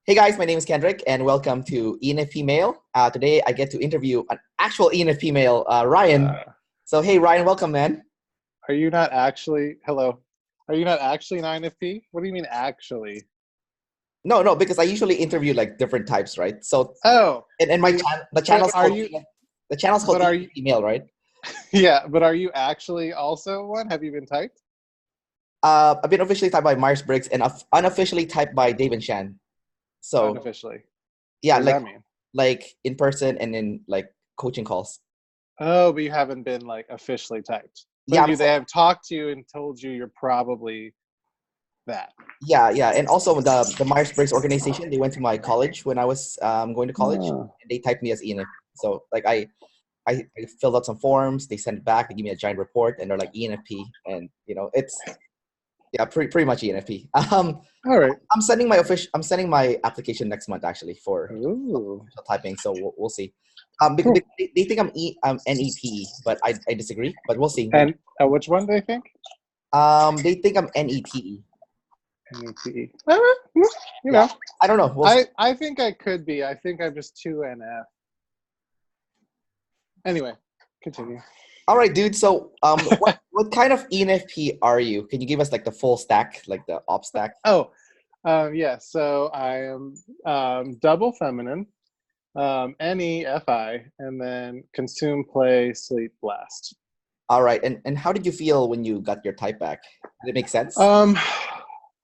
Hey guys, my name is Kendrick and welcome to ENFP Male. Today I get to interview an actual ENFP male, Ryan. So hey Ryan, welcome man. Are you not actually, hello, are you not actually an INFP? What do you mean actually? No, because I usually interview like different types, right? So Oh, and my the but channel's are called you, the channel's called but are you, ENFP Male, right? yeah, but are you actually also one? Have you been typed? I've been officially typed by Myers-Briggs and unofficially typed by Dave and Shan. So Unofficially. yeah, What does that mean? like in person and in like coaching calls. Oh, but you haven't been like officially typed. Yeah, But they have talked to you and told you you're probably that. yeah, and also the Myers-Briggs organization. They went to my college when I was going to college, Oh. and they typed me as ENFP. So like I filled out some forms. They sent it back. They give me a giant report, and they're like ENFP, and it's yeah, pretty much ENFP. All right. I'm sending my application next month actually for Ooh. official typing. So we'll see. Because Cool. they think I'm NEP, but I disagree. But we'll see. And which one do they think? They think I'm NETE. NEPE. All right. You Yeah, know, I don't know. We'll see. I think I could be. I think I'm just too NF. Anyway, continue. All right, dude. So, what kind of ENFP are you? Can you give us like the full stack, like the op stack? Oh, yeah. So I am double feminine, Ne-Fi, and then consume, play, sleep, blast. All right, and how did you feel when you got your type back? Did it make sense? Um,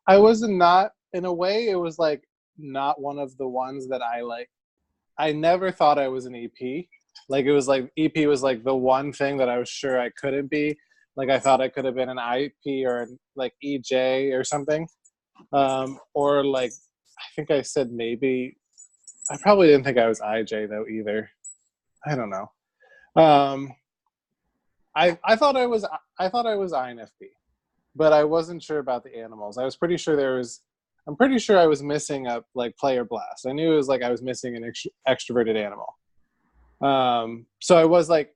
I was not, in a way, it was like not one of the ones that I like. I never thought I was an EP. Like it was like EP was like the one thing that I was sure I couldn't be. Like I thought I could have been an IP or like EJ or something. Or like I think I said maybe. I probably didn't think I was IJ though either. I don't know. Um, I thought I was INFP, but I wasn't sure about the animals. I was pretty sure there was. I'm pretty sure I was missing a like player blast. I knew it was like I was missing an extroverted animal. So I was like,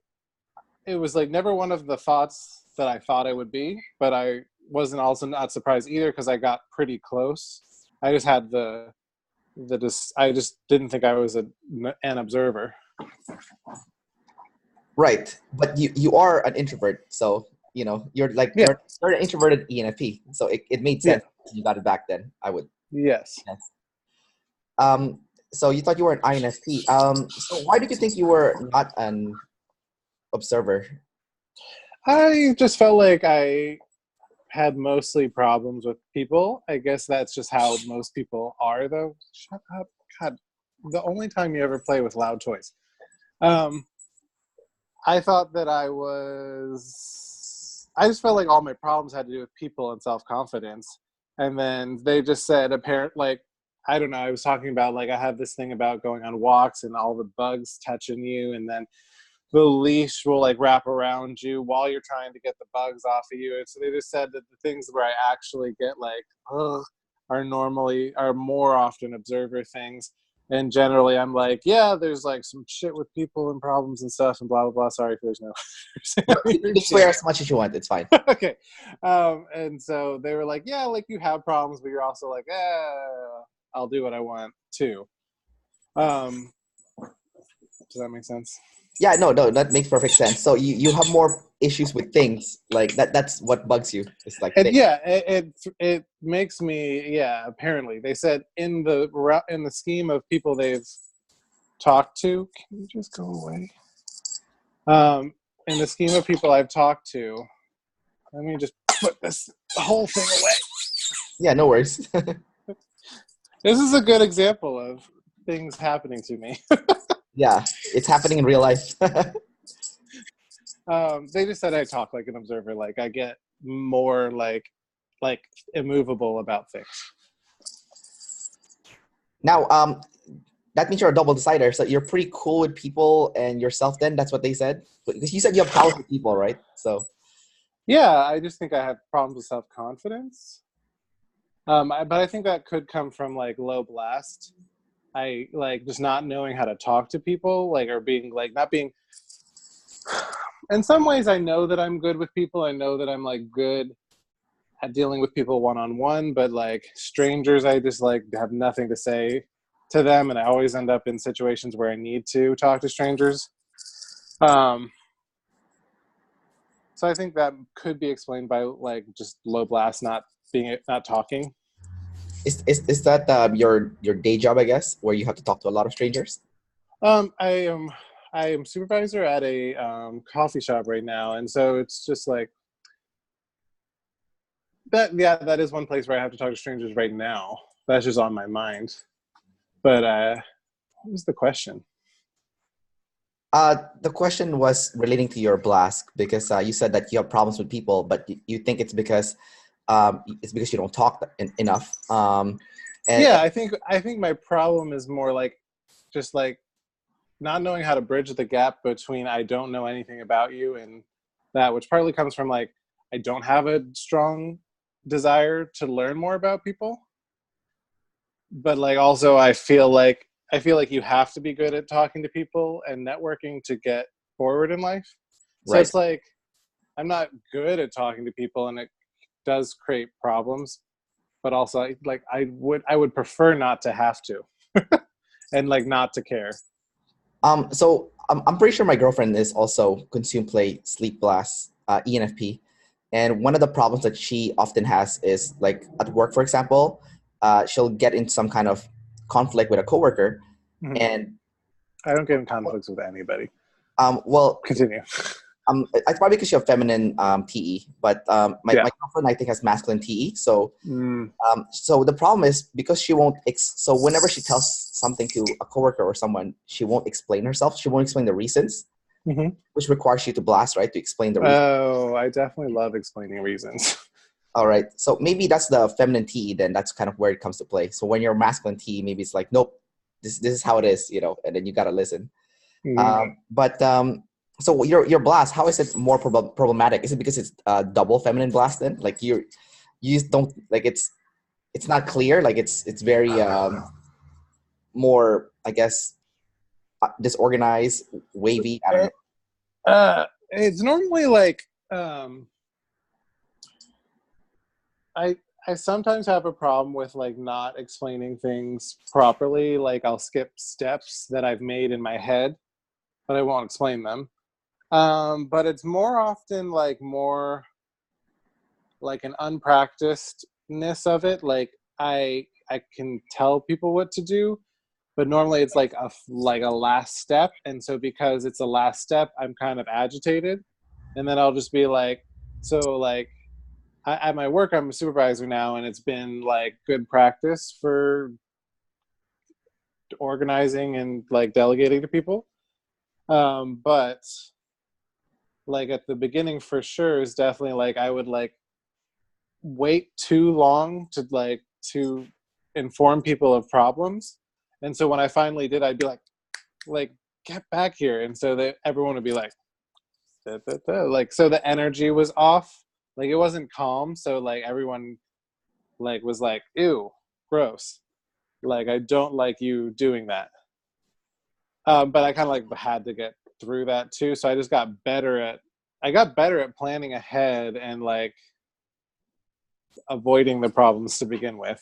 it was like never one of the thoughts that I thought I would be, but I wasn't also not surprised either because I got pretty close. I just had I just didn't think I was an observer. Right, but you are an introvert, so you're like Yeah. you're an introverted ENFP, so it made Yeah. sense. You got it back then. I would. Yes. Yes. So you thought you were an INFP. So why did you think you were not an observer? I just felt like I had mostly problems with people. I guess that's just how most people are, though. Shut up. God, the only time you ever play with loud toys. I thought that I just felt like all my problems had to do with people and self-confidence. And then they just said, like, I don't know, I was talking about, like, I have this thing about going on walks and all the bugs touching you. And then the leash will, like, wrap around you while you're trying to get the bugs off of you. And so they just said that the things where I actually get, like, are more often observer things. And generally, I'm like, yeah, there's like some shit with people and problems and stuff and blah, blah, blah. Sorry if there's no. You swear as much as you want. It's fine. Okay. And so they were like, yeah, like you have problems, but you're also like, I'll do what I want too. Does that make sense? Yeah, no, that makes perfect sense. So you have more issues with things like that. That's what bugs you. It's like And yeah, it makes me, yeah. Apparently, they said in the scheme of people they've talked to, can you just go away? In the scheme of people I've talked to, let me just put this whole thing away. Yeah, no worries. This is a good example of things happening to me. Yeah, it's happening in real life. They just said I talk like an observer. Like I get more like immovable about things. Now, that means you're a double decider. So you're pretty cool with people and yourself. Then that's what they said. Because you said you have problems with people, right? So Yeah, I just think I have problems with self-confidence. But I think that could come from like low blast. I like just not knowing how to talk to people, like, or being like not being. In some ways, I know that I'm good with people. I know that I'm like good at dealing with people one-on-one, but like strangers, I just like have nothing to say to them, and I always end up in situations where I need to talk to strangers. So I think that could be explained by like just low blast not talking. Is that your day job, I guess, where you have to talk to a lot of strangers? I am supervisor at a coffee shop right now, and so it's just like that. Yeah, that is one place where I have to talk to strangers right now. That's just on my mind. But what was the question? The question was relating to your blast because you said that you have problems with people, but you think it's because you don't talk enough. Yeah, I think my problem is more like just like not knowing how to bridge the gap between I don't know anything about you and that, which partly comes from like I don't have a strong desire to learn more about people, but like also I feel like you have to be good at talking to people and networking to get forward in life. So right. it's like I'm not good at talking to people, and it does create problems. But also, like I would prefer not to have to, and like not to care. So I'm pretty sure my girlfriend is also consume, play, sleep, blast, ENFP, and one of the problems that she often has is like at work, for example, she'll get in some kind of conflict with a coworker, Mm-hmm. and I don't get in conflicts with anybody. Well, Continue. It's probably because you have feminine TE, but my girlfriend I think has masculine TE. So so the problem is because she won't. So whenever she tells something to a coworker or someone, she won't explain herself. She won't explain the reasons, which requires you to blast, right? To explain the reasons. Oh, I definitely love explaining reasons. All right. So maybe that's the feminine TE. Then that's kind of where it comes to play. So when you're masculine TE, maybe it's like, nope, this is how it is, and then you gotta listen. So your blast, how is it more problematic? Is it because it's double feminine blast then? Like you just don't like it's not clear. Like it's very more, I guess, disorganized, wavy. I don't know. It's normally like I sometimes have a problem with like not explaining things properly. Like I'll skip steps that I've made in my head, but I won't explain them. But it's more often like more like an unpracticedness of it. Like I can tell people what to do, but normally it's like a last step. And so because it's a last step, I'm kind of agitated. And then I'll just be like, so like at my work, I'm a supervisor now, and it's been like good practice for organizing and like delegating to people. But like at the beginning for sure is definitely like I would like wait too long to inform people of problems. And so when I finally did, I'd be like get back here. And so that everyone would be like, da, da, da. Like, so the energy was off. Like it wasn't calm. So like everyone like was like, ew, gross. Like, I don't like you doing that. But I kind of like had to get through that too. So I just got better at planning ahead and like avoiding the problems to begin with.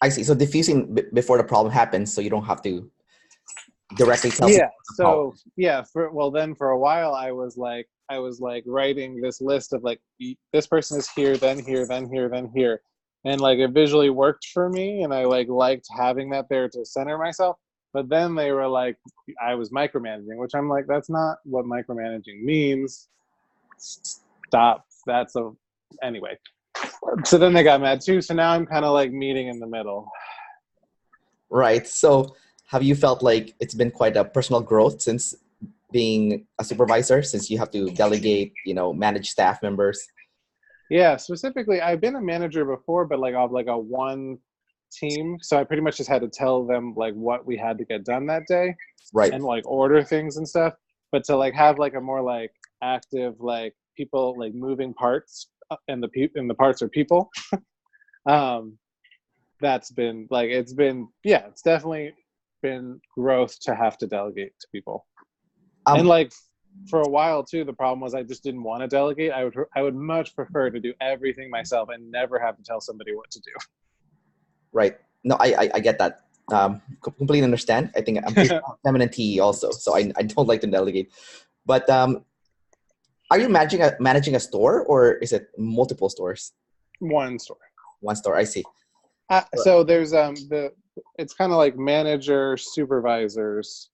I see. So diffusing before the problem happens, so you don't have to directly tell people. So yeah, for a while I was like writing this list of like this person is here, then here, then here, then here. And like it visually worked for me, and I like liked having that there to center myself. But then they were like, I was micromanaging, which I'm like, that's not what micromanaging means. Stop. Anyway. So then they got mad too. So now I'm kind of like meeting in the middle. Right. So have you felt like it's been quite a personal growth since being a supervisor, since you have to delegate, manage staff members? Yeah, specifically, I've been a manager before, but like of like a one team. So I pretty much just had to tell them like what we had to get done that day, right? And like order things and stuff. But to like have like a more like active like people like moving parts, and the parts are people. That's been like it's definitely been growth to have to delegate to people. And like for a while too, the problem was I just didn't want to delegate. I would much prefer to do everything myself and never have to tell somebody what to do. Right. No, I get that. Completely understand. I think I'm pretty feminine TE also, so I don't like to delegate. But are you managing a store, or is it multiple stores? One store. One store. I see. So there's it's kind of like manager, supervisors,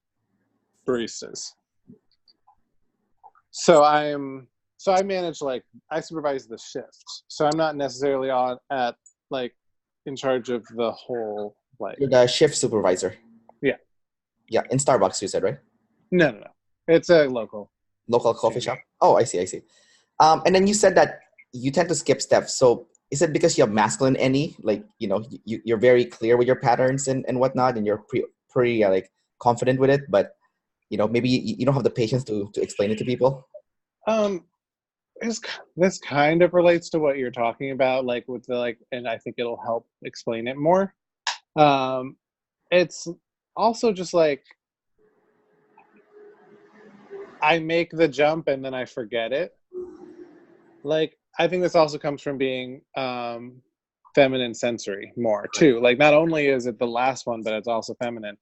baristas. So I manage, like, I supervise the shift. So I'm not necessarily in charge of the whole, like. You're the shift supervisor. Yeah. Yeah, in Starbucks, you said, right? No. It's a local coffee shop. Oh, I see. And then you said that you tend to skip steps. So is it because you have masculine NE? Like, you're very clear with your patterns and whatnot, and you're pretty like confident with it, but maybe you don't have the patience to explain it to people. This kind of relates to what you're talking about, like with and I think it'll help explain it more. It's also just like I make the jump and then I forget it. Like, I think this also comes from being feminine sensory more too. Like, not only is it the last one, but it's also feminine.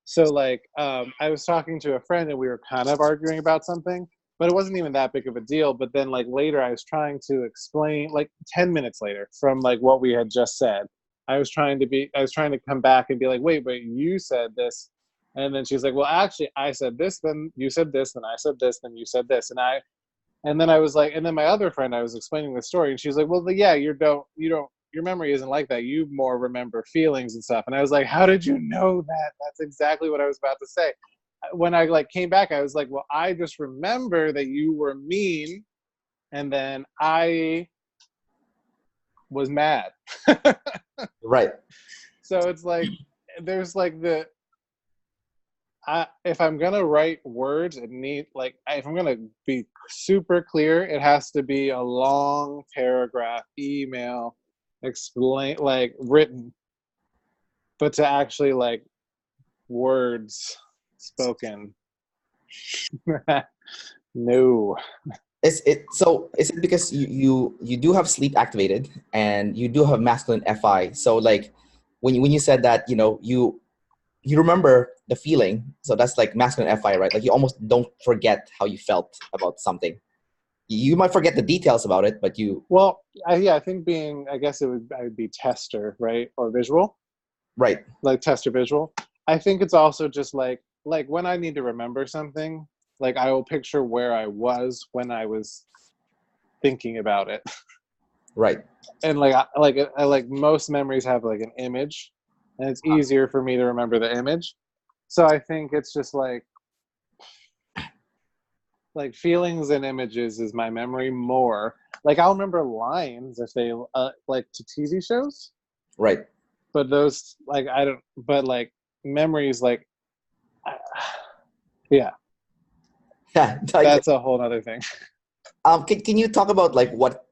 So like, I was talking to a friend and we were kind of arguing about something, but it wasn't even that big of a deal. But then like later I was trying to explain, like 10 minutes later from like what we had just said, I was trying to come back and be like, wait, you said this. And then she's like, well, actually I said this, then you said this, then I said this, then you said this. And then I was like, and then my other friend, I was explaining the story and she's like, well, yeah, your memory isn't like that. You more remember feelings and stuff. And I was like, how did you know that? That's exactly what I was about to say. When I like came back, I was like, well, I just remember that you were mean. And then I was mad. Right. So it's like, there's like if I'm going to write words, if I'm going to be super clear, it has to be a long paragraph, email, explain, like written, but to actually like words spoken. No. Is it because you do have sleep activated and you do have masculine FI? So like when you said that, you remember the feeling, so that's like masculine FI, right? Like you almost don't forget how you felt about something. You might forget the details about it, but you. Well, I think I would be tester, right? Or visual. Right. Like tester visual. I think it's also just like when I need to remember something, like I will picture where I was when I was thinking about it. Right. And like most memories have like an image, and it's easier for me to remember the image. So I think it's just like feelings and images is my memory more. Like I'll remember lines if they like to TV shows. Right. But those like I don't. But like memories, like yeah. Yeah. That's a whole other thing. Can you talk about like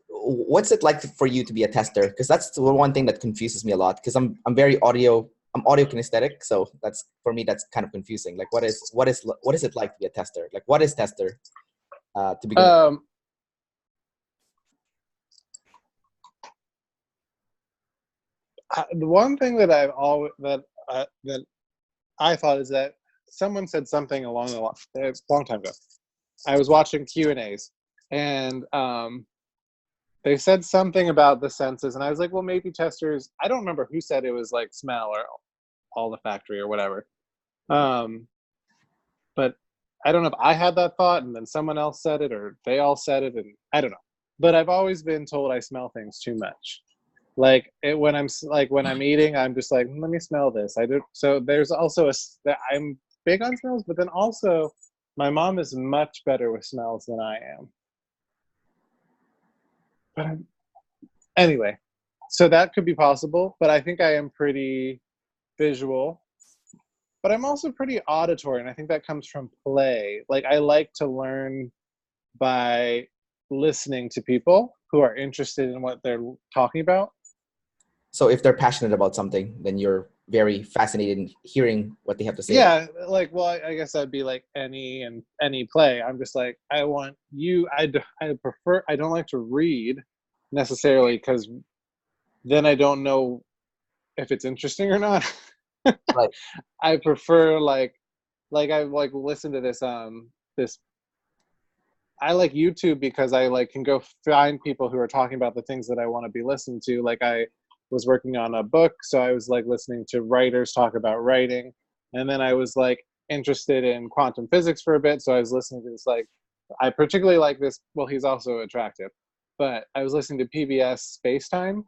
what's it like for you to be a tester? Because that's the one thing that confuses me a lot. Because I'm audio kinesthetic, so that's for me that's kind of confusing. Like what is it like to be a tester? Like what is tester to begin with? The one thing that that I thought is that someone said something a long time ago. I was watching Q&As and they said something about the senses, and I was like, well, maybe testers. I don't remember who said it was like smell or olfactory or whatever. But I don't know if I had that thought and then someone else said it or they all said it, and I don't know. But I've always been told I smell things too much. Like when I'm eating, I'm just like, let me smell this. I do. So there's also I'm big on smells, but then also my mom is much better with smells than I am. But anyway, so that could be possible, but I think I am pretty visual. But I'm also pretty auditory, and I think that comes from play. Like I like to learn by listening to people who are interested in what they're talking about. So if they're passionate about something, then you're very fascinated in hearing what they have to say. Yeah, like, well, I guess that'd be like any play. I'm just like, I want you. I prefer. I don't like to read necessarily because then I don't know if it's interesting or not. Right. I prefer like I like listen to this I like YouTube because I like can go find people who are talking about the things that I want to be listening to. Like I was working on a book, so I was like listening to writers talk about writing, and then I was like interested in quantum physics for a bit, so I was listening to this like I particularly like this. Well, he's also attractive, but I was listening to PBS Space Time,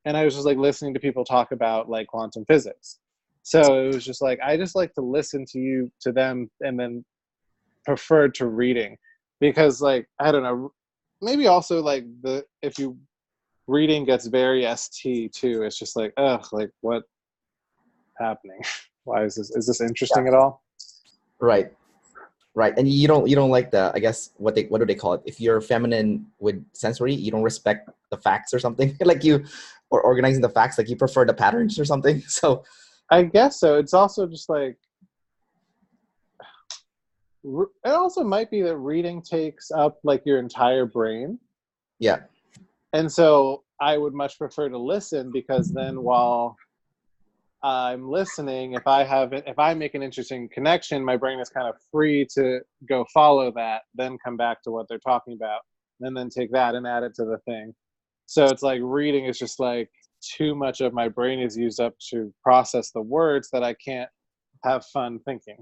and I was just like listening to people talk about like quantum physics. So it was just like I just like to listen to them, and then preferred to reading because like I don't know, maybe also like if you reading gets very ST too. It's just like ugh, like what happening? Why is this interesting Yeah. at all? Right. Right. And you don't like the, I guess, what do they call it? If you're feminine with sensory, you don't respect the facts or something. Like you, or organizing the facts, like you prefer the patterns or something. So I guess so. It's also just like it also might be that reading takes up like your entire brain. yeah. And so I would much prefer to listen because then while I'm listening, if I make an interesting connection, my brain is kind of free to go follow that, then come back to what they're talking about, and then take that and add it to the thing. So it's like reading is just like too much of my brain is used up to process the words that I can't have fun thinking.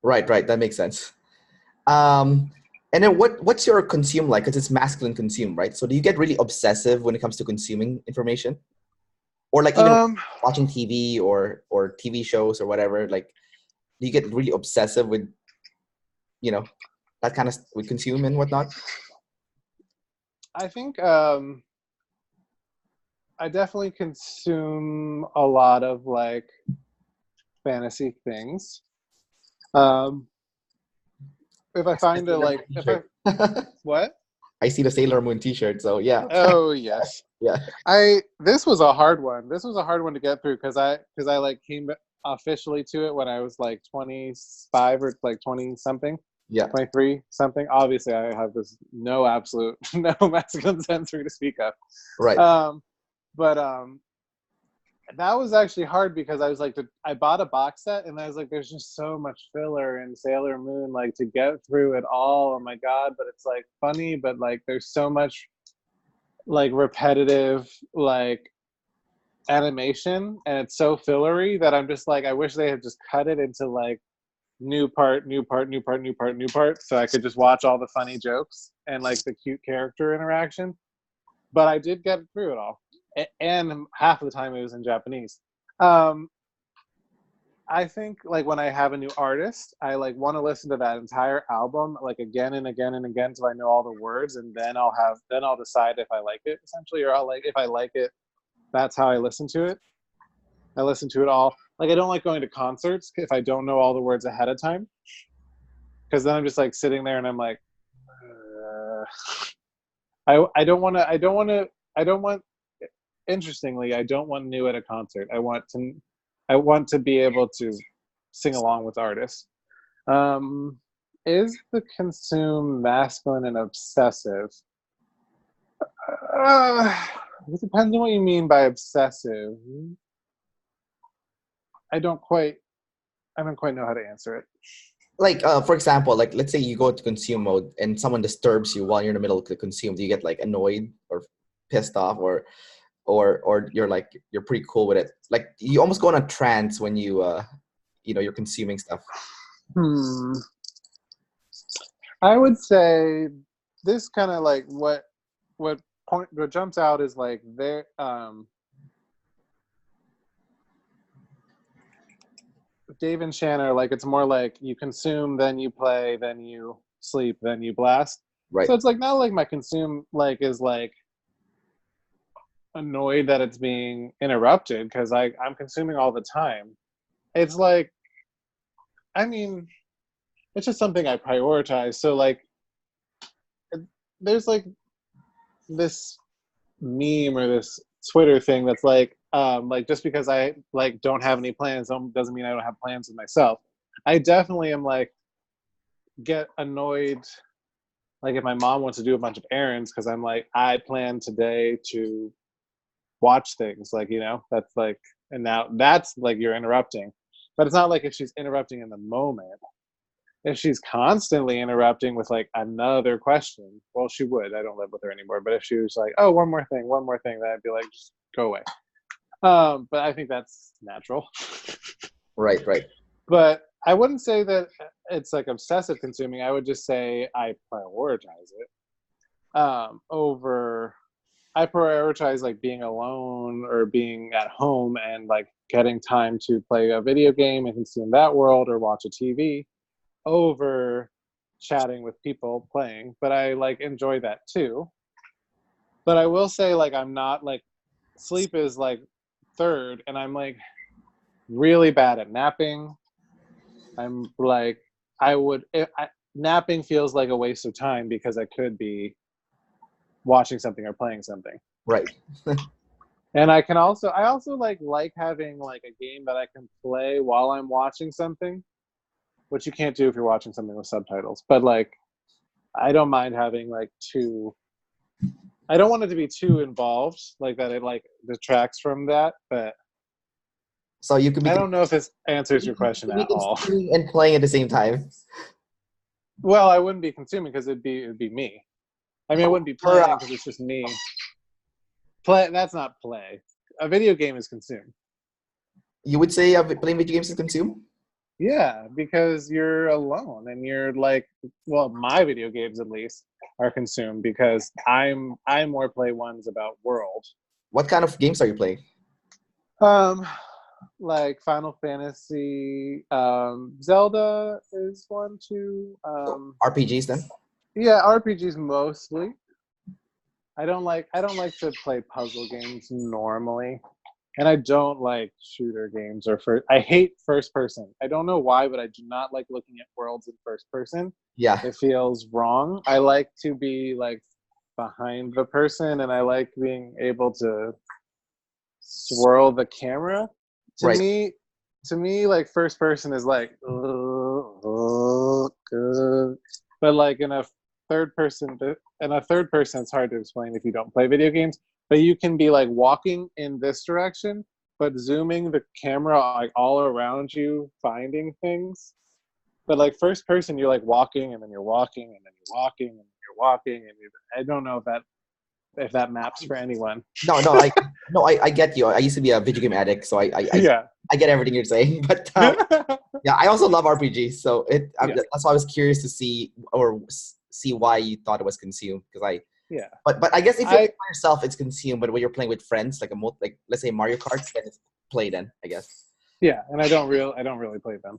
Right. Right. That makes sense. Um, and then what's your consume like? Because it's masculine consume, right? So do you get really obsessive when it comes to consuming information? Or like even Um, watching TV or TV shows or whatever, like do you get really obsessive with, that kind of with consume and whatnot? I think I definitely consume a lot of like fantasy things. Um, if I find a Sailor like, Moon if I t-shirt. what? I see the Sailor Moon t-shirt, so yeah. Oh yes. Yeah. This was a hard one. This was a hard one to get through because I like came officially to it when I was like 25 or like 20 something, Yeah. 23 something. Obviously, I have this no absolute no masculine sensory to speak of. Right. But that was actually hard because I was like, I bought a box set and I was like, there's just so much filler in Sailor Moon, like to get through it all. Oh my God. But it's like funny, but like there's so much like repetitive, like animation and it's so fillery that I'm just like, I wish they had just cut it into like new part, new part, new part, new part, new part. So I could just watch all the funny jokes and like the cute character interaction. But I did get through it all. And half of the time it was in Japanese. I think like when I have a new artist, I like want to listen to that entire album like again and again and again until I know all the words, and then I'll decide if I like it essentially, or I'll like if I like it, that's how I listen to it. I listen to it all. Like I don't like going to concerts if I don't know all the words ahead of time, because then I'm just like sitting there and I'm like, I don't want to. I don't want. Interestingly, I don't want new at a concert. I want to be able to sing along with artists. Is the consume masculine and obsessive? It depends on what you mean by obsessive. I don't quite know how to answer it. Like for example, like let's say you go to consume mode and someone disturbs you while you're in the middle of the consume. Do you get like annoyed or pissed off, or you're like you're pretty cool with it? Like you almost go in a trance when you're consuming stuff. I would say this kind of like what jumps out is like there Dave and Shannon are like, it's more like you consume, then you play, then you sleep, then you blast. Right. So it's like not like my consume like is like annoyed that it's being interrupted because I'm consuming all the time. It's like, I mean, it's just something I prioritize. So like, there's like this meme or this Twitter thing that's like just because I like don't have any plans doesn't mean I don't have plans with myself. I definitely am like get annoyed like if my mom wants to do a bunch of errands because I'm like I plan today to watch things, like that's like And now that's like you're interrupting. But it's not like if she's interrupting in the moment. If she's constantly interrupting with like another question, well, she would. I don't live with her anymore. But if she was like, oh, one more thing, then I'd be like, just go away. But I think that's natural. Right. But I wouldn't say that it's like obsessive consuming. I would just say I prioritize it over. I prioritize like being alone or being at home and like getting time to play a video game and consume that world or watch a TV over chatting with people playing. But I like enjoy that too. But I will say like I'm not like sleep is like third, and I'm like really bad at napping. I'm like napping feels like a waste of time because I could be watching something or playing something. Right. And I also like having like a game that I can play while I'm watching something, which you can't do if you're watching something with subtitles. But like I don't mind having like I don't want it to be too involved, like that it like detracts from that, but So you could be. I don't know if this answers your question at all. And playing at the same time. Well, I wouldn't be consuming because it'd be me. I mean, I wouldn't be playing because it's just me. That's not play. A video game is consume. You would say playing video games is consume? Yeah, because you're alone and you're like, well, my video games at least are consumed because I more play ones about world. What kind of games are you playing? Like Final Fantasy, Zelda is one too. RPGs then? Yeah, RPGs mostly. I don't like to play puzzle games normally, and I don't like shooter games I hate first person. I don't know why, but I do not like looking at worlds in first person. Yeah. It feels wrong. I like to be like behind the person, and I like being able to swirl the camera. To me, like first person is like, but like in a third person, it's hard to explain if you don't play video games. But you can be like walking in this direction, but zooming the camera like all around you, finding things. But like first person, you're like walking, and then you're walking, and then you're walking, and then you're walking, and I don't know if that maps for anyone. No, I get you. I used to be a video game addict, so I get everything you're saying. But yeah, I also love RPGs, so that's why I was curious to see why you thought it was consumed, because But I guess if you're playing by yourself, it's consumed. But when you're playing with friends, like let's say Mario Kart, then it's play. Then I guess. Yeah, and I don't really play them.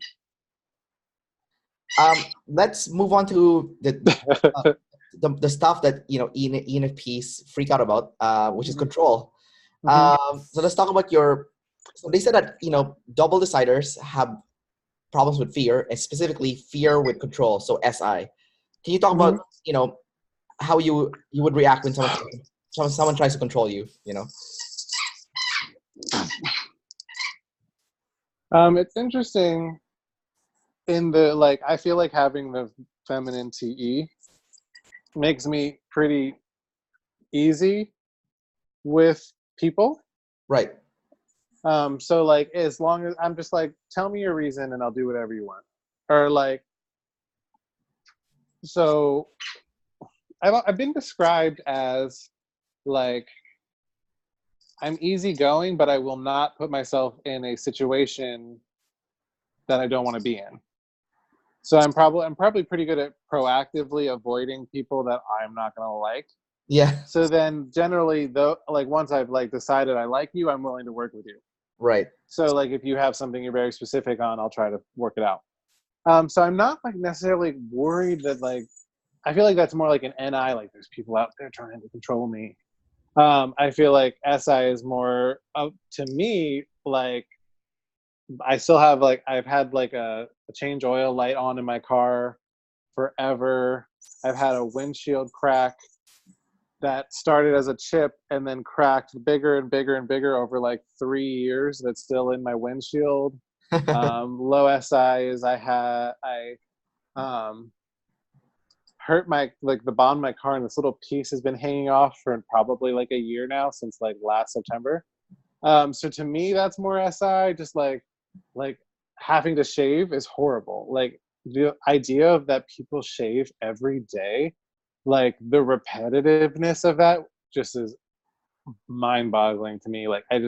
Let's move on to the stuff that ENFPs freak out about, which is control. So let's talk about So they said that double deciders have problems with fear, and specifically fear with control. So SI. Can you talk about how you would react when someone tries to control you? It's interesting. I feel like having the feminine TE makes me pretty easy with people. Right. So like, as long as I'm just like, tell me your reason and I'll do whatever you want. Or like, so I've been described as like, I'm easygoing, but I will not put myself in a situation that I don't want to be in. So I'm probably pretty good at proactively avoiding people that I'm not gonna like. Yeah. So then generally though, like once I've like decided I like you, I'm willing to work with you. Right. So like if you have something you're very specific on, I'll try to work it out. So I'm not like necessarily worried that like, I feel like that's more like an NI, like there's people out there trying to control me. I feel like SI is more to me, like I still have like, I've had like a change oil light on in my car forever. I've had a windshield crack that started as a chip and then cracked bigger and bigger and bigger over like 3 years. That's still in my windshield. Low SI is I hurt my like the bottom of my car, and this little piece has been hanging off for probably like a year now, since like last September. So to me, that's more SI. Just like having to shave is horrible. Like the idea of that people shave every day, like the repetitiveness of that just is mind-boggling to me. Like I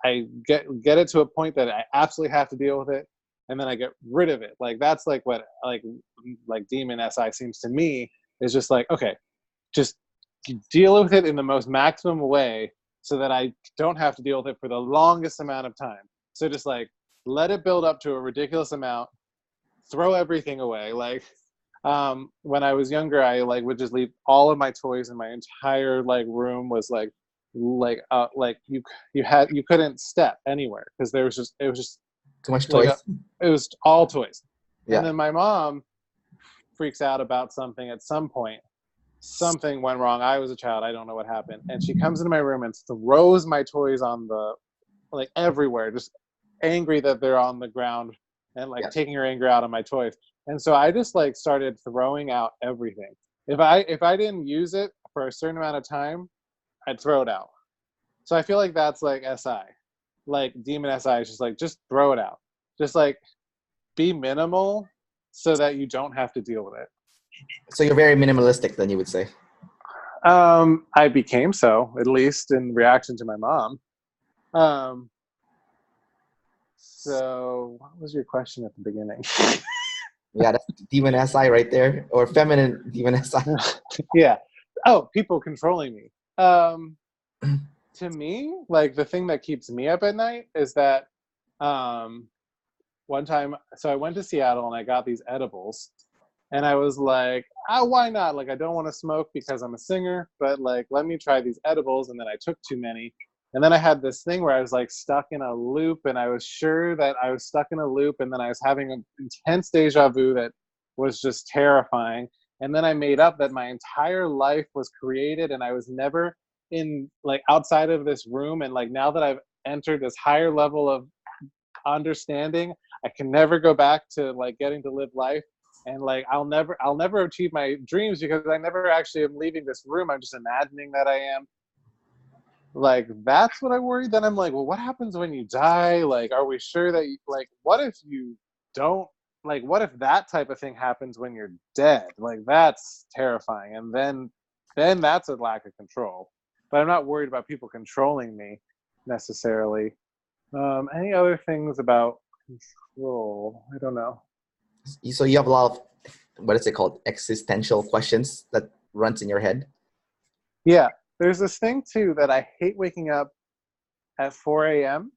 I get it to a point that I absolutely have to deal with it, and then I get rid of it. Like that's like what like demon SI seems to me is just like, okay, just deal with it in the most maximum way so that I don't have to deal with it for the longest amount of time. So just like let it build up to a ridiculous amount, throw everything away. Like when I was younger, I like would just leave all of my toys, and my entire like room was like you couldn't step anywhere because it was just Too much like toys. it was all toys. And Yeah. then my mom freaks out about something at some point. Something went wrong. I was a child. I don't know what happened. And she comes into my room and throws my toys on the, like everywhere, just angry that they're on the ground and like taking her anger out on my toys. And so I just like started throwing out everything. If I didn't use it for a certain amount of time, I'd throw it out. So I feel like that's like SI. Like demon SI is just like, just throw it out. Just like be minimal so that you don't have to deal with it. So you're very minimalistic, then you would say. I became so, at least in reaction to my mom. So what was your question at the beginning? Yeah, that's demon SI right there, or feminine demon SI. Yeah. Oh, people controlling me. To me, like the thing that keeps me up at night is that one time, so I went to Seattle and I got these edibles. And I was like, why not? Like, I don't want to smoke because I'm a singer, but like, let me try these edibles. And then I took too many. And then I had this thing where I was like stuck in a loop, and I was sure that I was stuck in a loop. And then I was having an intense deja vu that was just terrifying. And then I made up that my entire life was created and I was never in like outside of this room. And like, now that I've entered this higher level of understanding, I can never go back to like getting to live life. And like I'll never achieve my dreams because I never actually am leaving this room. I'm just imagining that I am. Like that's what I worry. Then I'm like, well, what happens when you die? Like, are we sure that like what if you don't, like what if that type of thing happens when you're dead? Like that's terrifying. And then that's a lack of control. But I'm not worried about people controlling me necessarily. Any other things about control? I don't know. So you have a lot of, what is it called, existential questions that runs in your head. Yeah, there's this thing too that I hate waking up at 4 a.m.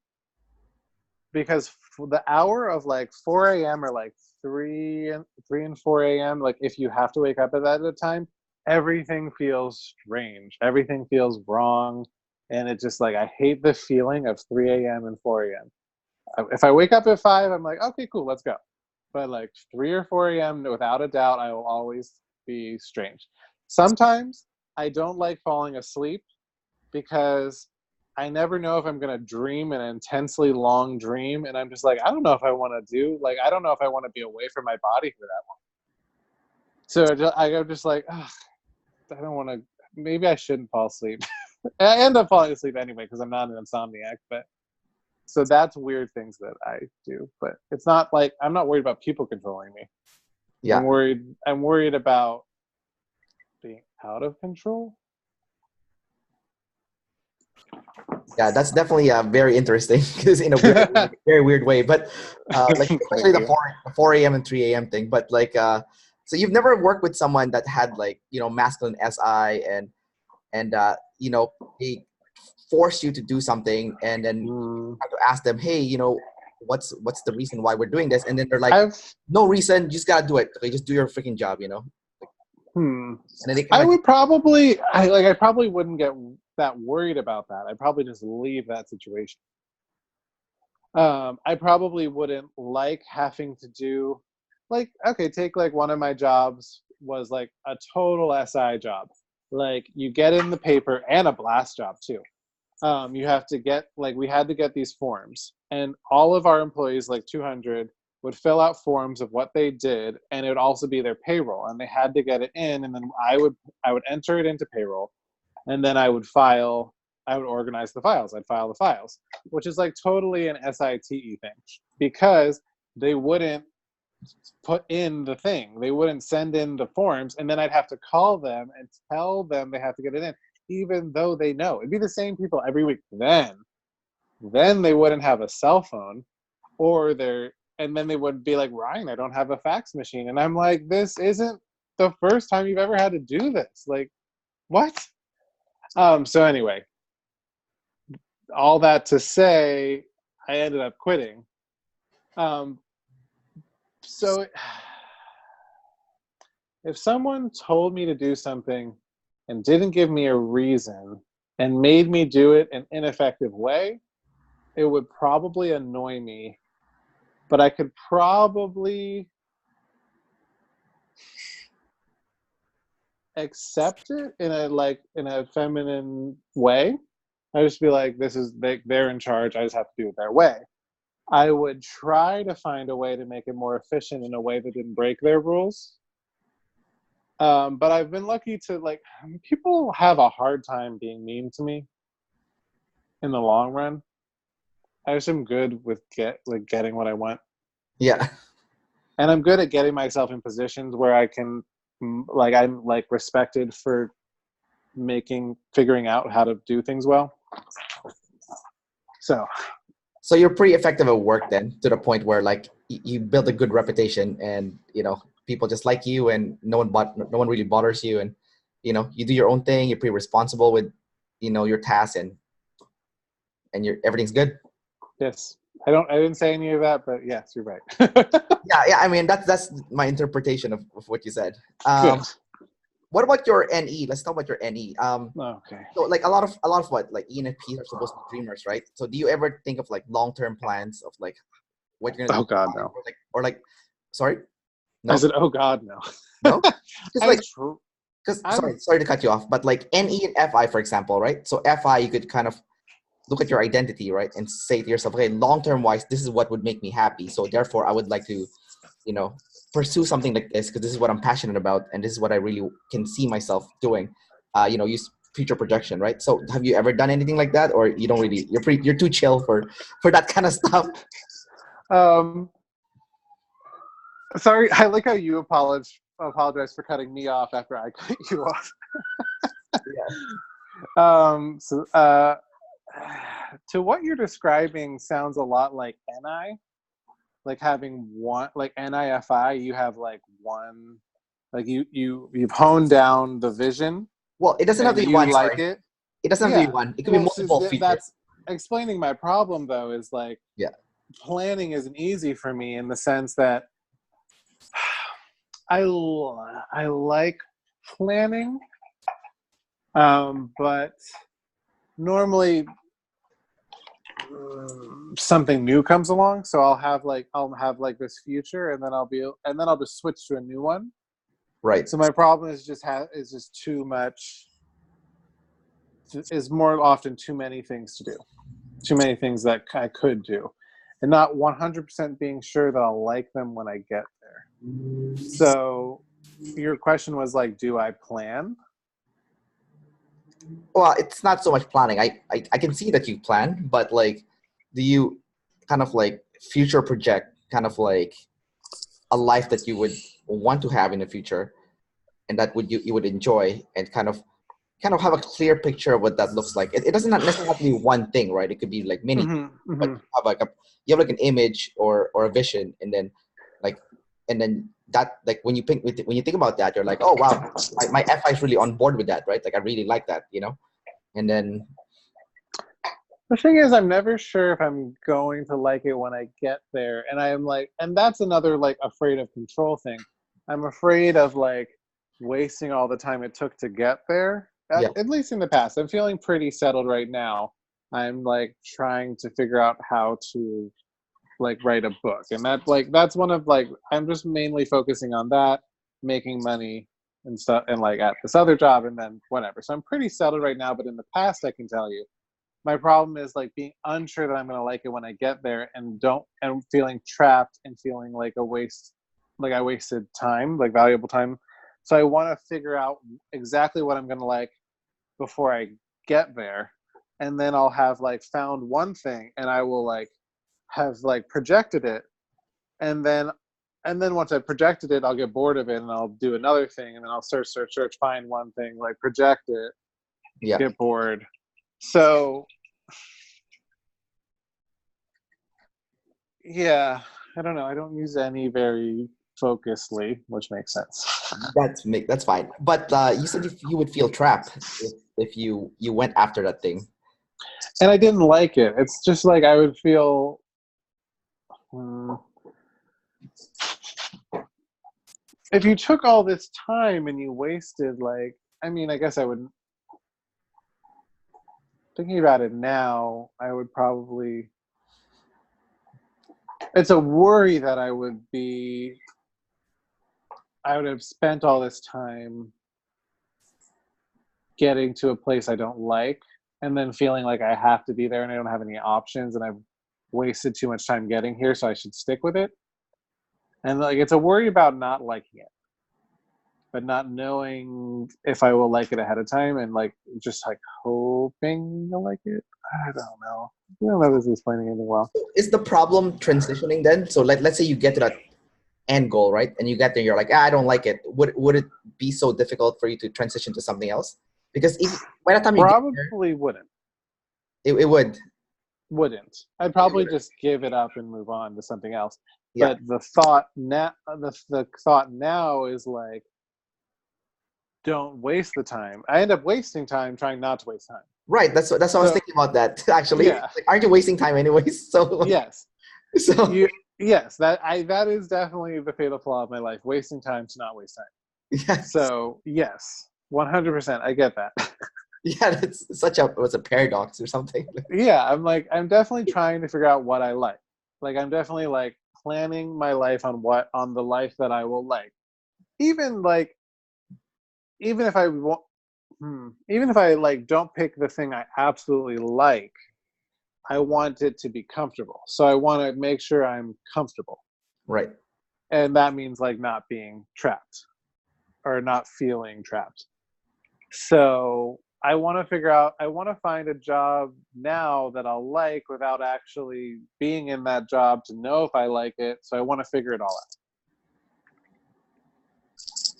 because the hour of like 4 a.m. or like 3 and 4 a.m. like if you have to wake up at that time, everything feels strange. Everything feels wrong, and it just like I hate the feeling of 3 a.m. and 4 a.m. If I wake up at 5, I'm like, okay, cool, let's go. But like 3 or 4 a.m., without a doubt, I will always be strange. Sometimes I don't like falling asleep because I never know if I'm going to dream an intensely long dream. And I'm just like, I don't know if I want to I don't know if I want to be away from my body for that long. So I'm just like, I don't want to, maybe I shouldn't fall asleep. I end up falling asleep anyway because I'm not an insomniac, but so that's weird things that I do, but it's not like I'm not worried about people controlling me. Yeah. I'm worried about being out of control. Yeah, that's definitely very interesting because in a weird, very weird way. But like especially the 4 a.m. and 3 a.m. thing. But like, so you've never worked with someone that had like masculine SI and they force you to do something, and then you have to ask them, hey, what's the reason why we're doing this? And then they're like, no reason, you just gotta do it. Okay, just do your freaking job, And then I probably wouldn't get that worried about that. I'd probably just leave that situation. I probably wouldn't like having to do take like one of my jobs was like a total SI job. Like you get in the paper, and a blast job too. You have to get we had to get these forms, and all of our employees, like 200, would fill out forms of what they did, and it would also be their payroll, and they had to get it in, and then I would enter it into payroll, and then I would file I would organize the files. I'd file the files, which is like totally an SITE thing because they wouldn't put in the thing. They wouldn't send in the forms, and then I'd have to call them and tell them they have to get it in, even though they know. It'd be the same people every week. Then they wouldn't have a cell phone, and then they would be like, Ryan, I don't have a fax machine. And I'm like, this isn't the first time you've ever had to do this. Like, what? So anyway, all that to say, I ended up quitting. So if someone told me to do something and didn't give me a reason and made me do it an ineffective way, it would probably annoy me, but I could probably accept it in a feminine way. I just be like, they're in charge. I just have to do it their way. I would try to find a way to make it more efficient in a way that didn't break their rules. But I've been lucky to people have a hard time being mean to me in the long run. I just am good with getting what I want. Yeah. And I'm good at getting myself in positions where I can, I'm respected for figuring out how to do things well. So you're pretty effective at work then, to the point where you build a good reputation, and people just like you, and no one really bothers you, and you do your own thing. You're pretty responsible with your tasks, and everything's good. Yes. I didn't say any of that, but yes, you're right. Yeah. I mean, that's my interpretation of what you said. Good. What about your NE? Let's talk about your NE. Okay. So a lot of what ENFPs are supposed to be dreamers, right? So do you ever think of long-term plans of what you're gonna do? Oh God, no. Sorry? No? I said, oh God, no. No? Because sorry to cut you off, but NE and FI, for example, right? So FI, you could kind of look at your identity, right? And say to yourself, okay, long-term wise, this is what would make me happy. So therefore I would like to, pursue something like this because this is what I'm passionate about. And this is what I really can see myself doing. Use future projection, right? So have you ever done anything like that? Or you don't really, you're too chill for that kind of stuff? Sorry, I like how you apologize for cutting me off after I cut you off. Yeah. To what you're describing sounds a lot like NI, having one, NIFI. You have one, you've honed down the vision. Well, it doesn't have to be one. It. It doesn't have to be one. It could be multiple features. That's explaining my problem, though. Is yeah, planning isn't easy for me in the sense that I like planning, but normally something new comes along, so I'll have this future, and then I'll just switch to a new one. Right. So my problem is just too much. Is more often too many things to do, too many things that I could do, and not 100% being sure that I'll like them when I get there. So your question was do I plan? Well, it's not so much planning. I can see that you plan, but do you kind of future project kind of a life that you would want to have in the future, and that you would enjoy, and kind of have a clear picture of what that looks like? It doesn't necessarily have to be one thing, right? It could be many, Mm-hmm. but you have an image or a vision, and then that when you think about that, you're like, oh wow, my FI is really on board with that, right? I really like that, and then the thing is, I'm never sure if I'm going to like it when I get there, and and that's another afraid of control thing. I'm afraid of wasting all the time it took to get there. At least in the past. I'm feeling pretty settled right now. I'm trying to figure out how to write a book, and that's one of I'm just mainly focusing on that, making money and stuff, and at this other job, and then whatever. So I'm pretty settled right now, but in the past, I can tell you my problem is being unsure that I'm going to like it when I get there, and feeling trapped and feeling a waste, I wasted time, valuable time. So I want to figure out exactly what I'm going to like before I get there, and then I'll have like found one thing, and I will like have like projected it, and then once I've projected it, I'll get bored of it, and I'll do another thing, and then I'll search, find one thing, like project it, Yeah. get bored. So yeah, I don't know. I don't use any very focusedly, which makes sense. That's fine. But you said you would feel trapped if you went after that thing. And I didn't like it. It's just like I would feel. If you took all this time and you wasted, like, I mean, I guess I would. Thinking about it now, I would probably. It's a worry that I would have spent all this time getting to a place I don't like, and then feeling like I have to be there and I don't have any options, and I've wasted too much time getting here, so I should stick with it. And like, it's a worry about not liking it, but not knowing if I will like it ahead of time, and like just like hoping you'll like it. I don't know. I don't know if this is explaining anything well. Is the problem transitioning then? So let's say you get to that end goal, right? And you get there, you're like, I don't like it. Would it be so difficult for you to transition to something else? Because if by the time you probably get wouldn't. It Wouldn't. I'd probably just give it up and move on to something else. Yeah. But the thought now is like, don't waste the time. I end up wasting time trying not to waste time. Right. That's what I was thinking about that actually. Yeah. Like, aren't you wasting time anyways? So yes. So yes, that is definitely the fatal flaw of my life: wasting time to not waste time. yes. So yes, 100%. I get that. Yeah, it's a paradox or something. Yeah, I'm definitely trying to figure out what I like. Like, I'm definitely like planning my life on the life that I will like. Even if I want, even if I like don't pick the thing I absolutely like, I want it to be comfortable. So I want to make sure I'm comfortable. Right. And that means like not being trapped or not feeling trapped. So I want to find a job now that I'll like without actually being in that job to know if I like it. So I want to figure it all out.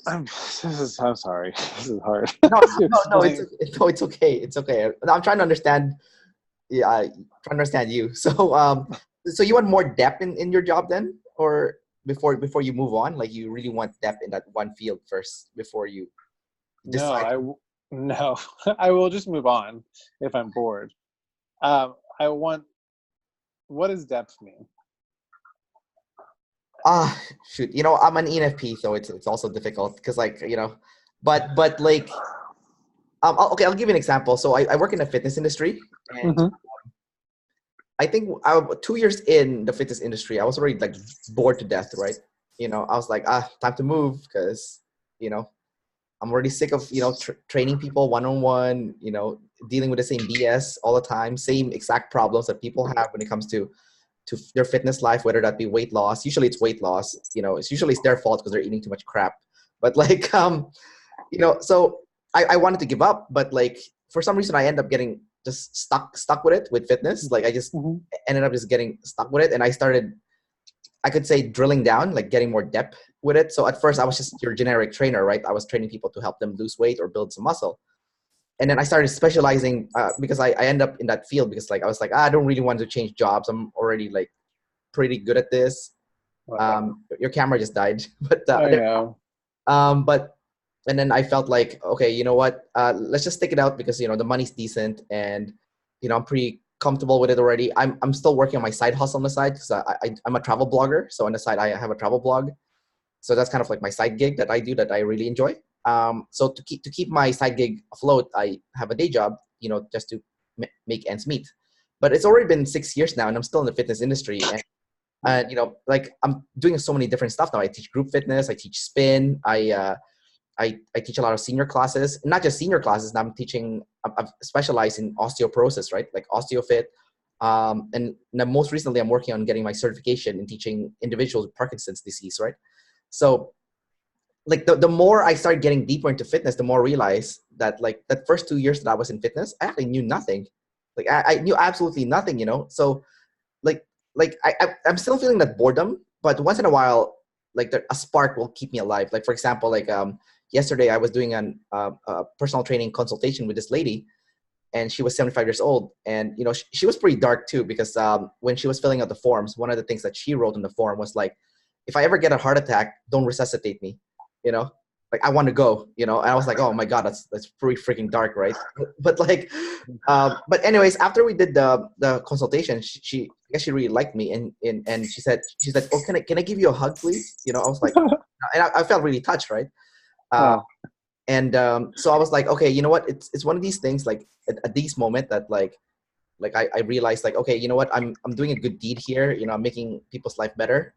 I'm sorry. This is hard. No, it's okay. It's okay. I'm trying to understand. Yeah, trying to understand you. So, so you want more depth in your job then, or before you move on, like you really want depth in that one field first before you decide? No, I will just move on if I'm bored. What does depth mean? Shoot, I'm an ENFP, so it's also difficult because but like, okay, I'll give you an example. So I work in the fitness industry, and I think 2 years in the fitness industry, I was already like bored to death, right? I was like, time to move because, I'm already sick of, training people one-on-one, dealing with the same BS all the time, same exact problems that people have when it comes to their fitness life, whether that be weight loss. Usually it's weight loss, it's their fault because they're eating too much crap. But like, so I wanted to give up, but like, for some reason I end up getting just stuck with it, with fitness. Like I just ended up just getting stuck with it. And I could say drilling down, like getting more depth with it. So at first I was just your generic trainer, right? I was training people to help them lose weight or build some muscle. And then I started specializing because I end up in that field because like, I was like, I don't really want to change jobs. I'm already like pretty good at this. Wow. Your camera just died, but, I know. And then I felt like, okay, you know what? Let's just stick it out because, the money's decent and, I'm pretty comfortable with it already. I'm still working on my side hustle on the side because I'm a travel blogger. So on the side, I have a travel blog. So that's kind of like my side gig that I do that I really enjoy. So to keep my side gig afloat, I have a day job, just to make ends meet. But it's already been 6 years now, and I'm still in the fitness industry. And like I'm doing so many different stuff now. I teach group fitness. I teach spin. I teach a lot of senior classes, not just senior classes. Now I've specialized in osteoporosis, right? Like OsteoFit. And now most recently I'm working on getting my certification in teaching individuals with Parkinson's disease, right? So like the more I started getting deeper into fitness, the more I realized that like that first 2 years that I was in fitness, I actually knew nothing. Like I knew absolutely nothing, you know. So I'm still feeling that boredom, but once in a while, like a spark will keep me alive. Like for example, like yesterday I was doing a personal training consultation with this lady, and she was 75 years old, and you know she was pretty dark too, because when she was filling out the forms, one of the things that she wrote in the form was like, if I ever get a heart attack, don't resuscitate me, you know. Like I want to go, you know. And I was like, oh my god, that's pretty freaking dark, right? But like but anyways, after we did the consultation, she I guess she really liked me, and she's like, oh, can I give you a hug, please? You know, I was like, and I felt really touched, right? Wow. And so I was like, okay, you know what? It's one of these things, like at these moment that like I realized, like, okay, you know what? I'm doing a good deed here. You know, I'm making people's life better.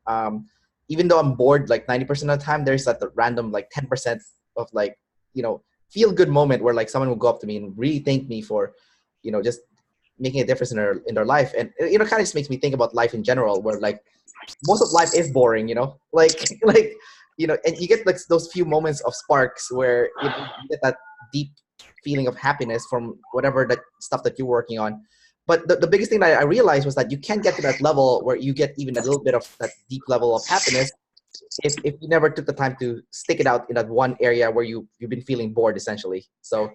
Even though I'm bored like 90% of the time, there's that random like 10% of like, you know, feel good moment where like someone will go up to me and really thank me for, you know, just making a difference in their life. And you know, kind of just makes me think about life in general, where like most of life is boring, you know, like like you know, and you get like those few moments of sparks where you know, you get that deep feeling of happiness from whatever that stuff that you're working on. But the biggest thing that I realized was that you can't get to that level where you get even a little bit of that deep level of happiness if you never took the time to stick it out in that one area where you've been feeling bored, essentially. So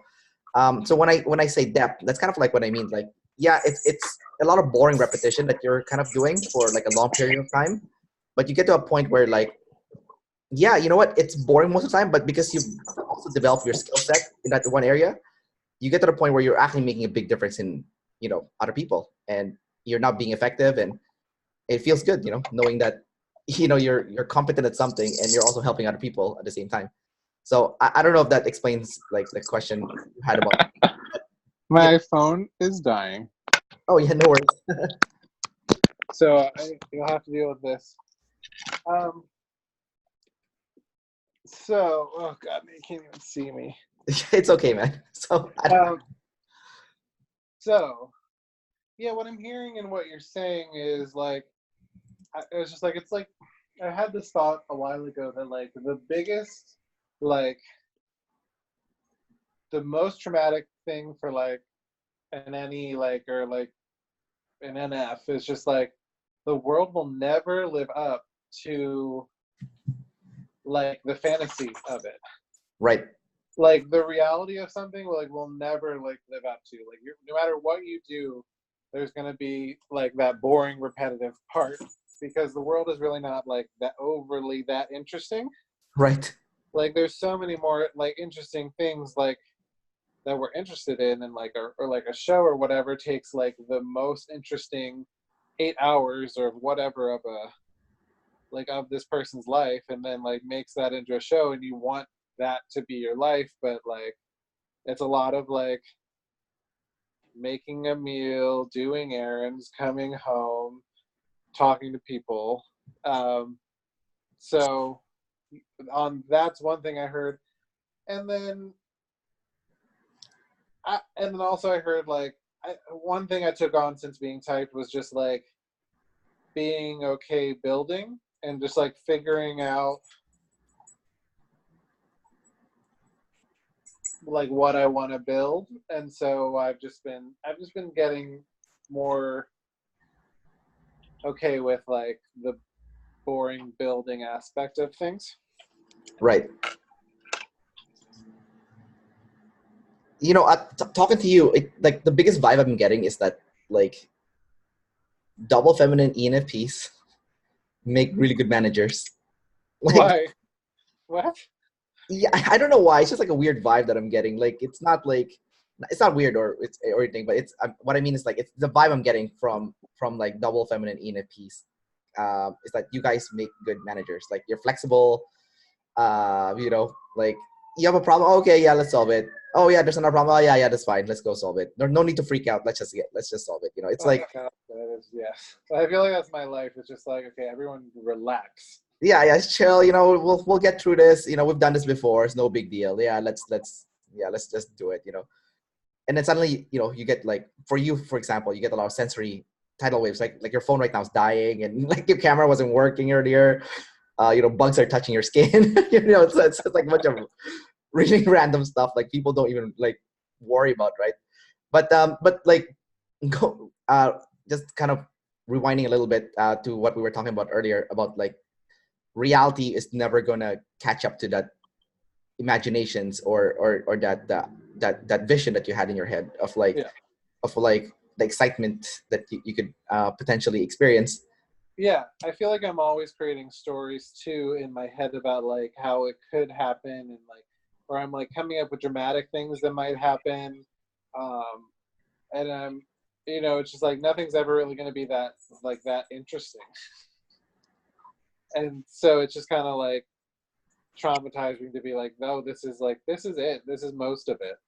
so when I say depth, that's kind of like what I mean. Like, yeah, it's a lot of boring repetition that you're kind of doing for like a long period of time, but you get to a point where like, yeah, you know what, it's boring most of the time, but because you've also developed your skill set in that one area, you get to the point where you're actually making a big difference in, you know, other people, and you're not being effective, and it feels good, you know, knowing that, you know, you're competent at something and you're also helping other people at the same time. So I don't know if that explains like the question you had about. My phone is dying. Oh yeah, no worries. So you'll have to deal with this. So, oh god, you can't even see me. It's okay, man. So so yeah, what I'm hearing and what you're saying is like, it's just like, it's like, I had this thought a while ago that like the biggest, like the most traumatic thing for like an NE, like, or like an NF, is just like the world will never live up to like the fantasy of it. right. Like the reality of something will never like live up to. Like no matter what you do, there's gonna be like that boring, repetitive part, because the world is really not like that overly that interesting. Right. Like there's so many more like interesting things like that we're interested in, and like or like a show or whatever takes like the most interesting 8 hours or whatever of a like of this person's life, and then like makes that into a show, and you want that to be your life, but like it's a lot of like making a meal, doing errands, coming home, talking to people. So on that's one thing I heard, and then also I heard like one thing I took on since being typed was just like being okay building and just like figuring out like what I want to build. And so I've just been getting more okay with like the boring building aspect of things. Right. You know, talking to you, like the biggest vibe I'm getting is that like double feminine ENFPs make really good managers. Like, why? What? Yeah, I don't know why. It's just like a weird vibe that I'm getting. Like, it's not weird or anything, but it's what I mean is like it's the vibe I'm getting from like double feminine ENFPs. Is that you guys make good managers. Like you're flexible. You know, like you have a problem. Okay, yeah, let's solve it. Oh yeah, there's another problem. Oh yeah, that's fine. Let's go solve it. No need to freak out. Let's just solve it. You know, it's like Yes. I feel like that's my life. It's just like, okay, everyone relax. yeah, chill. You know, we'll get through this. You know, we've done this before. It's no big deal. Yeah, let's just do it. You know, and then suddenly, you know, you get like for you, for example, you get a lot of sensory tidal waves. Like your phone right now is dying, and like your camera wasn't working earlier. You know, bugs are touching your skin. You know, it's like a bunch of really random stuff. Like people don't even like worry about, right? But like go just kind of rewinding a little bit to what we were talking about earlier about like reality is never gonna catch up to that imaginations or that vision that you had in your head of like Yeah. the excitement that you could potentially experience. Yeah, I feel like I'm always creating stories too in my head about like how it could happen, and like, or I'm like coming up with dramatic things that might happen, um, and I'm, you know, it's just like nothing's ever really going to be that like that interesting, and so it's just kind of like traumatizing to be like, no, this is it, this is most of it,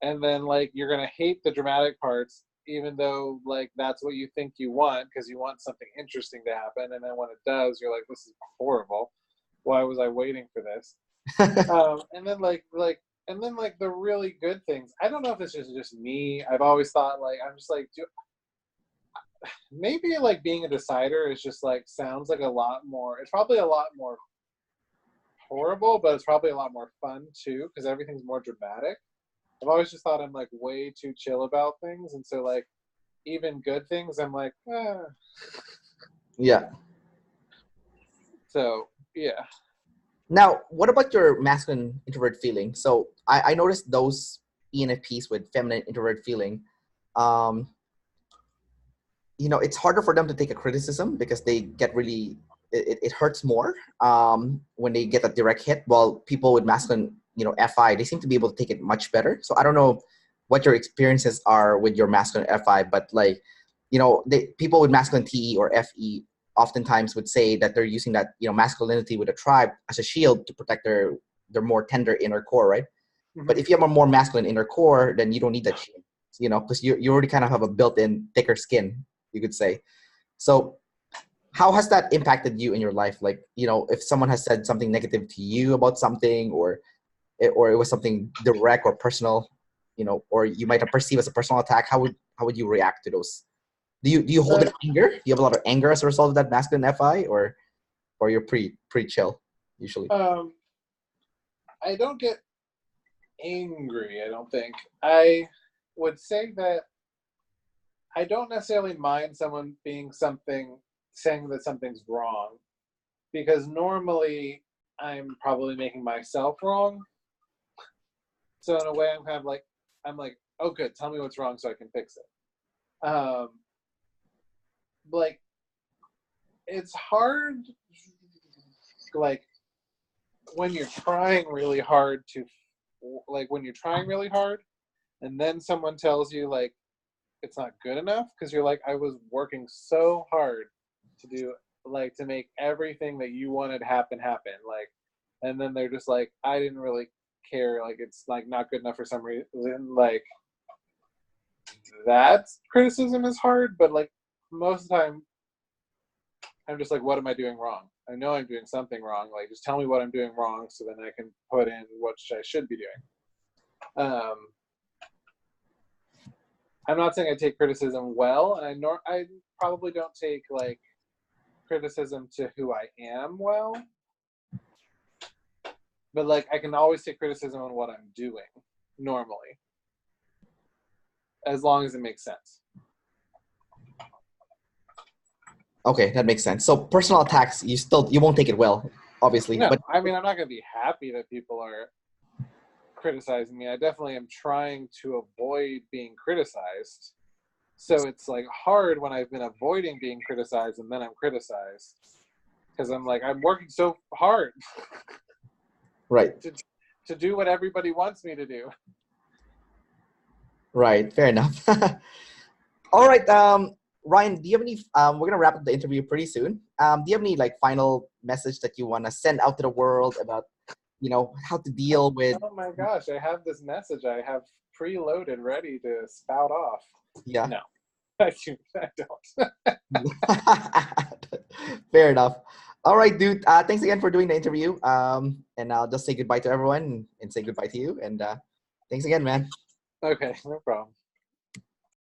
and then like you're gonna hate the dramatic parts even though like that's what you think you want because you want something interesting to happen, and then when it does you're like, this is horrible, why was I waiting for this? And then and then like the really good things, I don't know if it's just me, I've always thought like, I'm just like, maybe like being a decider is just like sounds like a lot more, it's probably a lot more horrible, but it's probably a lot more fun too because everything's more dramatic. I've always just thought I'm like way too chill about things, and so like even good things, I'm like, Yeah. So yeah. Now, what about your masculine introvert feeling? So I noticed those ENFPs with feminine introvert feeling, um, it's harder for them to take a criticism because they get really, it hurts more when they get a direct hit. While people with masculine, FI, they seem to be able to take it much better. So I don't know what your experiences are with your masculine FI, but like, people with masculine TE or FE oftentimes would say that they're using that, masculinity with a tribe as a shield to protect their more tender inner core, right? Mm-hmm. But if you have a more masculine inner core, then you don't need that shield, because you already kind of have a built-in thicker skin, you could say. So how has that impacted you in your life? Like, if someone has said something negative to you about something, or it was something direct or personal, or you might have perceived as a personal attack, how would you react to those? Do you hold in anger? Do you have a lot of anger as a result of that masculine FI, or you're pretty chill usually? I don't get angry, I don't think. I would say that I don't necessarily mind someone saying that something's wrong, because normally I'm probably making myself wrong. So in a way, I'm like, oh, good, tell me what's wrong so I can fix it. Like, it's hard, like when you're trying really hard and then someone tells you like it's not good enough, because you're like, I was working so hard to make everything that you wanted happen, like, and then they're just like, I didn't really care, like it's like not good enough for some reason, like that criticism is hard, but like most of the time I'm just like, what am I doing wrong? I know I'm doing something wrong, like just tell me what I'm doing wrong so then I can put in what I should be doing. I'm not saying I take criticism well, and I probably don't take like criticism to who I am well, but like I can always take criticism on what I'm doing normally, as long as it makes sense. Okay, that makes sense. So personal attacks, you won't take it well, obviously. No, but I mean, I'm not going to be happy that people are criticizing me. I definitely am trying to avoid being criticized. So it's like hard when I've been avoiding being criticized and then I'm criticized, because I'm like, I'm working so hard right to do what everybody wants me to do. Right, fair enough. All right, Ryan, do you have any we're gonna wrap up the interview pretty soon. Do you have any like final message that you want to send out to the world about how to deal with? Oh my gosh, I have this message I have preloaded ready to spout off. Yeah. No, I don't. Fair enough. All right, dude. Thanks again for doing the interview. And I'll just say goodbye to everyone and say goodbye to you. And thanks again, man. Okay, no problem.